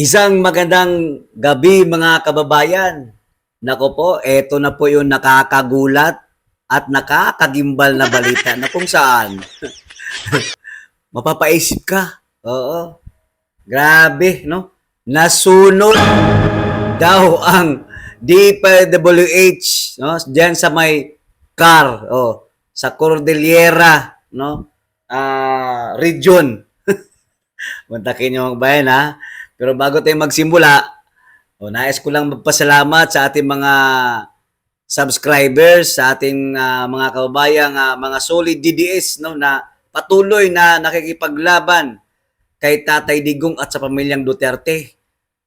Isang magandang gabi mga kababayan. Nako po, eto na po yung nakakagulat at nakakagimbal na balita na kung saan mapapaisip ka. Oo, grabe, no? Nasunog daw ang DPWH, no? Diyan sa may car, sa Cordillera, no? Region. Muntakin yung mga bayan, ha? Pero bago tayo magsimula, nais ko lang magpasalamat sa ating mga subscribers, sa ating mga kababayang mga solid DDS, no, na patuloy na nakikipaglaban kay Tatay Digong at sa pamilyang Duterte.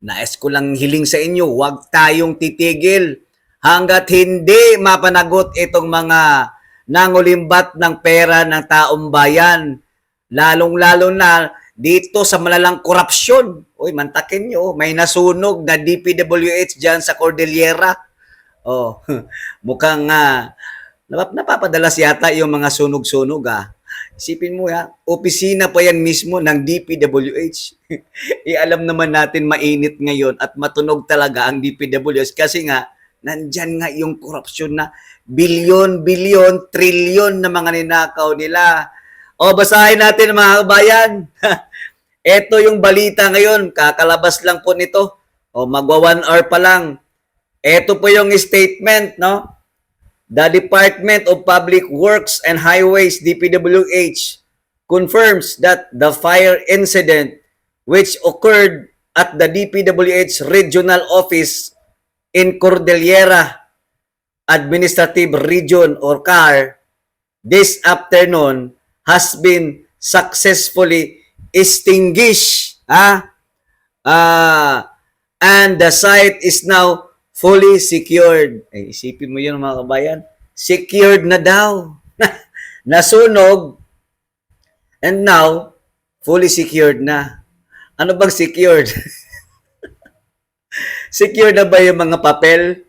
Nais ko lang hiling sa inyo, huwag tayong titigil hanggat hindi mapanagot itong mga nangulimbat ng pera ng taong bayan. Lalong-lalo na dito sa malalang korupsyon. Uy, mantakin nyo, may nasunog na DPWH dyan sa Cordillera. Oh, mukhang napapadalas yata yung mga sunog-sunog. Isipin mo, opisina pa yan mismo ng DPWH. Alam naman natin mainit ngayon at matunog talaga ang DPWH kasi nga nandyan nga yung korupsyon na bilyon, trilyon na mga ninakaw nila. Basahin natin mga kabayan. Ito yung balita ngayon. Kakalabas lang po nito. Magwa 1 hour pa lang. Ito po yung statement, no? The Department of Public Works and Highways, DPWH, confirms that the fire incident which occurred at the DPWH Regional Office in Cordillera Administrative Region or CAR this afternoon has been successfully extinguished. And the site is now fully secured. Isipin mo yun mga kabayan. Secured na daw. Nasunog and now fully secured na. Ano bang secured? Secured na ba yung mga papel?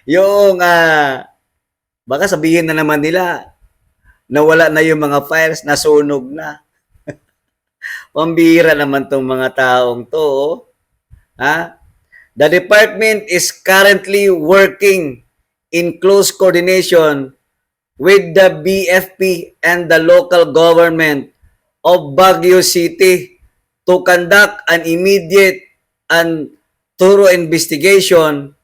Yung baka sabihin na naman nila nawala na yung mga files, nasunog na. Pambira naman tong mga taong to. The department is currently working in close coordination with the BFP and the local government of Baguio City to conduct an immediate and thorough investigation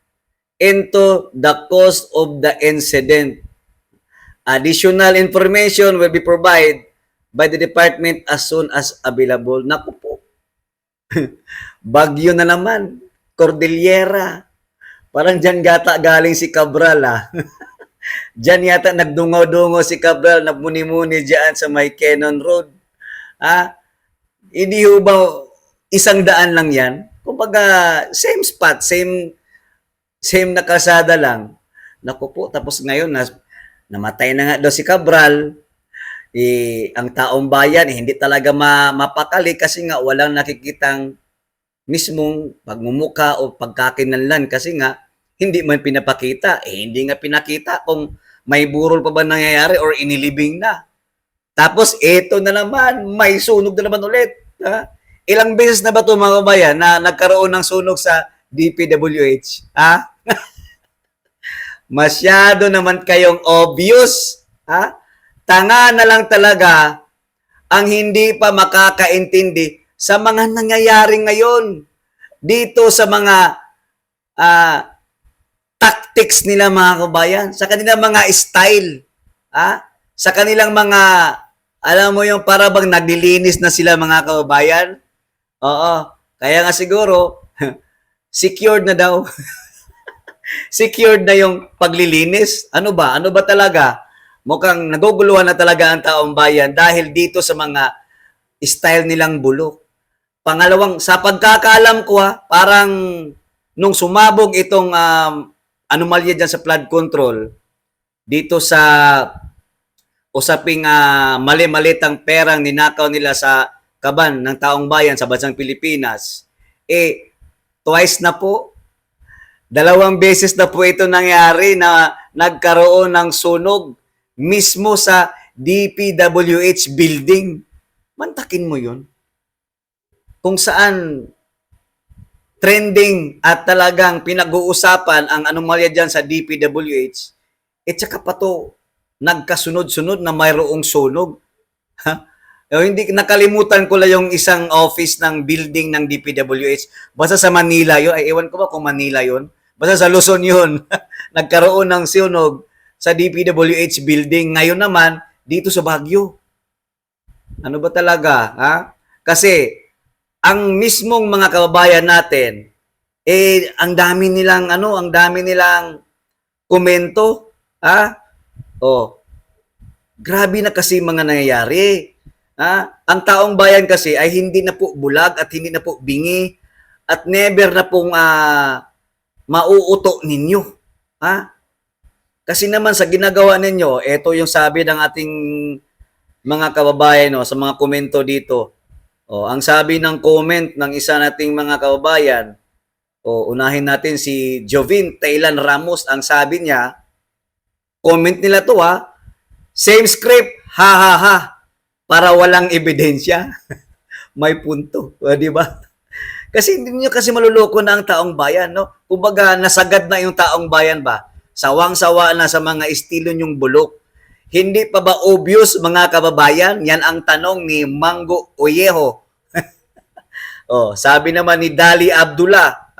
into the cause of the incident. Additional information will be provided by the department as soon as available. Naku po. Bagyo na naman. Cordillera. Parang dyan gata galing si Cabral. Dyan yata nagdungaw-dungaw si Cabral, nagmuni-muni dyan sa may Cannon Road. Hindi ho ba 100 lang yan? Kumbaga, same spot, same na kalsada lang. Naku po, tapos ngayon, namatay na nga daw si Cabral. Ang taong bayan hindi talaga mapakali kasi nga walang nakikitang mismong pagmumuka o pagkakinlanlan kasi nga hindi man pinapakita. Hindi nga pinakita kung may burol pa ba nangyayari or inilibing na. Tapos ito na naman, may sunog na naman ulit. Ilang beses na ba ito mga kabayan na nagkaroon ng sunog sa DPWH? Masyado naman kayong obvious. Tanga na lang talaga ang hindi pa makakaintindi sa mga nangyayari ngayon dito sa mga tactics nila mga kabayan, sa kanilang mga style, sa kanilang mga, alam mo yung para bang naglilinis na sila mga kababayan. Kaya nga siguro, secured na daw. Secured na yung paglilinis. Ano ba talaga? Mukhang naguguluhan na talaga ang taong bayan dahil dito sa mga style nilang bulok. Pangalawang, sa pagkakaalam ko parang nung sumabog itong anomalya dyan sa flood control, dito sa usaping mali-malitang perang ninakaw nila sa kaban ng taong bayan sa bansang Pilipinas, twice na po, 2 beses na po ito nangyari na nagkaroon ng sunog mismo sa DPWH building. Mantakin mo yun. kung saan trending at talagang pinag-uusapan ang anomalya dyan sa DPWH, tsaka pa to nagkasunod-sunod na mayroong sunog. Ha? Hindi nakalimutan ko lang yung isang office ng building ng DPWH. Basta sa Manila yun. Ay, ewan ko ba kung Manila yun? Basta sa Luzon yun. Nagkaroon ng sunog sa DPWH building. Ngayon naman, dito sa Baguio. Ano ba talaga? Ha? Kasi, ang mismong mga kababayan natin, ang dami nilang komento. Ha? Oh, grabe na kasi mga nangyayari. Ang taong bayan kasi ay hindi na po bulag at hindi na po bingi at never na pong mauuto ninyo. Kasi naman sa ginagawa ninyo, ito yung sabi ng ating mga kababayan sa mga komento dito. Ang sabi ng comment ng isa nating mga kababayan, unahin natin si Jovin Taylan Ramos, ang sabi niya, comment nila to same script, ha ha ha, para walang ebidensya. May punto, di ba? Kasi hindi nyo kasi maluloko na ang taong bayan, no? Kumbaga, nasagad na yung taong bayan ba? Sawang-sawa na sa mga estilo nyong bulok. Hindi pa ba obvious, mga kababayan? Yan ang tanong ni Mango Oyeho. Sabi naman ni Dali Abdullah,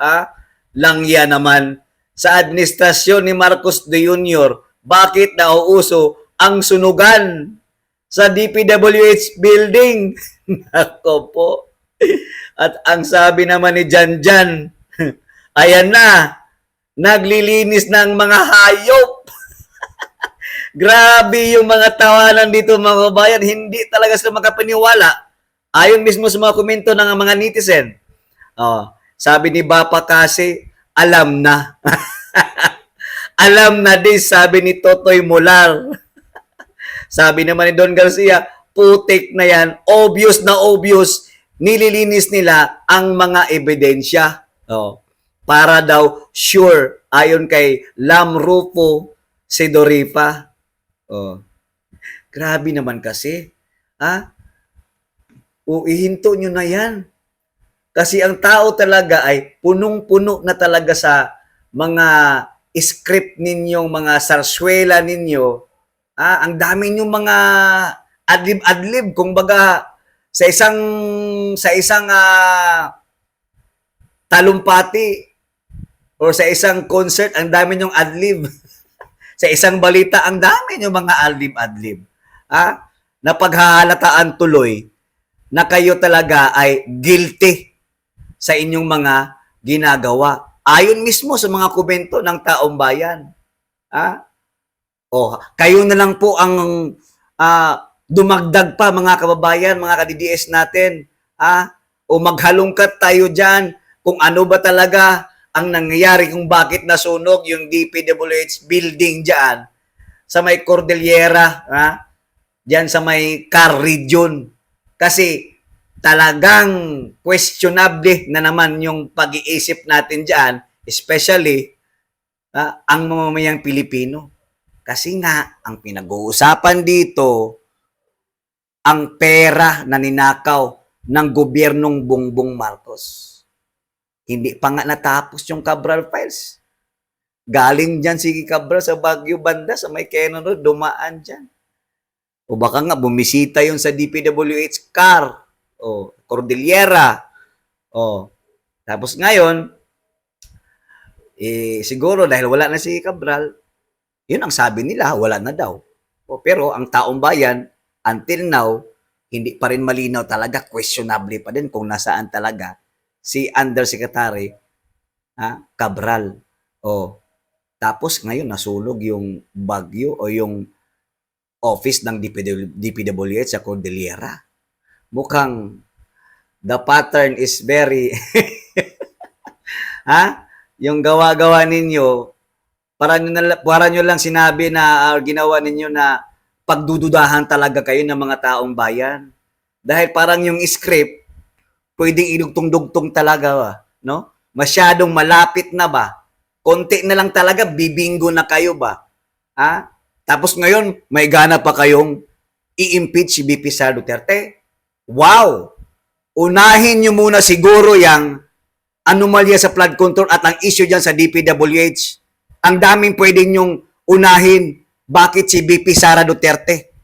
lang yan naman. Sa administrasyon ni Marcos de Jr., bakit nauuso ang sunugan sa DPWH building? Nako po. At ang sabi naman ni Janjan, ayan na, naglilinis ng mga hayop. Grabe yung mga tawanan dito mga kabayan, hindi talaga sila makapaniwala. Ayon mismo sa mga komento ng mga netizen. Sabi ni Bapa kasi, alam na. Alam na din, sabi ni Totoy Molar. Sabi naman ni Don Garcia, putik na yan, obvious na obvious, nililinis nila ang mga ebidensya. Para daw sure, ayon kay Lam Rufo Sidoripa. Grabe naman kasi. Ihinto nyo na yan. Kasi ang tao talaga ay punong-puno na talaga sa mga script ninyong, mga sarswela ninyo. Ang dami ninyong mga adlib-adlib. Kung baga, sa isang talumpati o sa isang concert, ang dami ninyong adlib. Sa isang balita, ang dami ninyong mga adlib-adlib. Napaghahalataan tuloy na kayo talaga ay guilty sa inyong mga ginagawa. Ayon mismo sa mga komento ng taong bayan. Kayo na lang po ang dumagdag pa mga kababayan, mga ka-DDS natin. O maghalongkat tayo dyan kung ano ba talaga ang nangyayari, kung bakit nasunog yung DPWH building dyan sa may Cordillera, dyan sa may Car Region. Kasi talagang questionable na naman yung pag-iisip natin dyan, especially ang mamamayang Pilipino. Kasi nga, ang pinag-uusapan dito, ang pera na ninakaw ng gobyernong Bongbong Marcos. Hindi pa nga natapos yung Cabral Files. Galing dyan si Cabral sa Baguio banda, sa may Quezon Road, dumaan dyan. O baka nga, bumisita yun sa DPWH car. Cordillera. Tapos ngayon, siguro dahil wala na si Cabral, yun ang sabi nila, wala na daw. Pero ang taong bayan, until now, hindi pa rin malinaw talaga, questionable pa din kung nasaan talaga si Undersecretary Cabral. Tapos ngayon nasunog yung Baguio o yung office ng DPWH sa Cordillera. Mukhang the pattern is very yung gawa-gawa ninyo, para nyo lang sinabi na ginawa ninyo na pagdududahan talaga kayo ng mga taong bayan. Dahil parang yung script, pwedeng idugtong-dugtong talaga no? Masyadong malapit na ba? Konti na lang talaga, bibingo na kayo ba? Tapos ngayon, may gana pa kayong i-impeach si BP Sara Duterte? Wow! unahin nyo muna siguro yung anomalya sa flood control at ang issue dyan sa DPWH. Ang daming pwedeng nyong unahin. Bakit si VP Sara Duterte?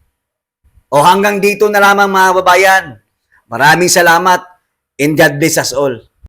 O hanggang dito na lamang mga babayan. Maraming salamat and God bless us all.